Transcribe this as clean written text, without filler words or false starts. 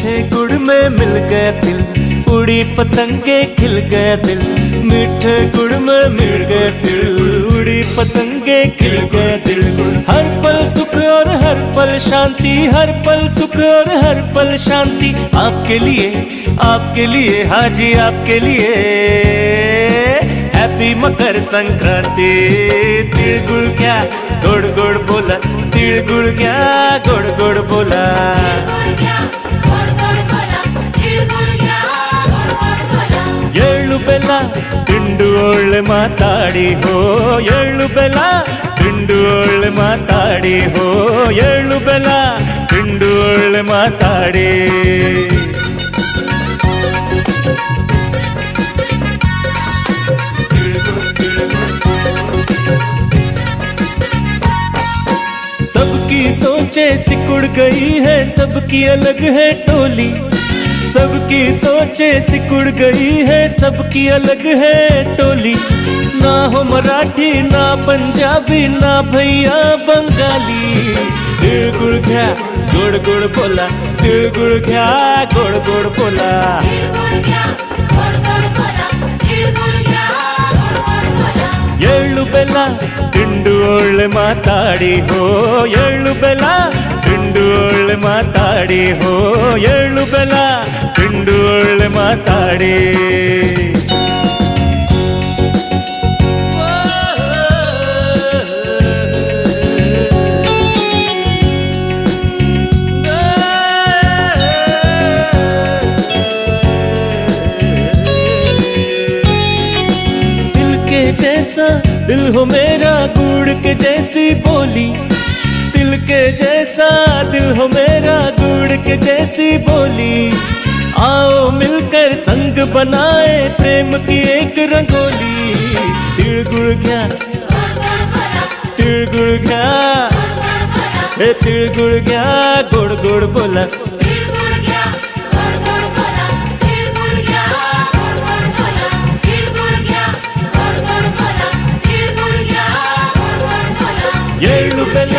मीठे गुड़ में मिल गया दिल, उड़ी पतंगे खिल गया दिल। मीठे गुड़ में मिल गया दिल, उड़ी पतंगे खिल गया दिल। हर पल सुख और हर पल शांति, हर पल सुख और हर पल शांति। आपके लिए हाँ जी आपके लिए। हैप्पी मकर संक्रांति। तिल गुड़ क्या गुड़ गुड़ बोला, तिल गुड़ क्या गुड़ गुड़ बोला। ಎಳ್ಳು ಬೆಲ್ಲ ತಿಂಡು ಒಳ್ಳೆ ಮಾತಾಡಿ ಹೋ, ಎಳ್ಳು ಬೆಲ್ಲ ತಿಂಡು ಒಳ್ಳೆ ಮಾತಾಡಿ ಹೋ, ಎಳ್ಳು ಬೆಲ್ಲ ತಿಂಡು ಒಳ್ಳೆ ಮಾತಾಡಿ। सबकी सोचे सिकुड़ गई है, सबकी अलग है टोली। सबकी सोचे सिकुड़ गई है, सबकी अलग है टोली। ना हो मराठी ना पंजाबी ना भैया बंगाली। तिल गुड़ क्या गुड़ गुड़ बोला, तिल गुड़ क्या गुड़ गुड़ बोला। ಎಳ್ಳು ಬೆಲ್ಲ ತಿಂಡು ಒಳ್ಳೆ ಮಾತಾಡಿ ಹೋ, ಎಳ್ಳು ಬೆಲ್ಲ ತಿಂಡು ಒಳ್ಳೆ ಮಾತಾಡಿ ಹೋ, ಎಳ್ಳು ಬೆಲ್ಲ ತಿಂಡು ಒಳ್ಳೆ ಮಾತಾಡಿ। जैसा दिल हो मेरा गुड़ के जैसी बोली, दिल के जैसा दिल हो मेरा गुड़ के जैसी बोली। आओ मिलकर संग बनाए प्रेम की एक रंगोली। तिल गुड़ क्या तिल गुड़ क्या, तिल गुड़ क्या गुड़ गुड़ बोला। ಎಳ್ಳು ಬೆಲ್ಲ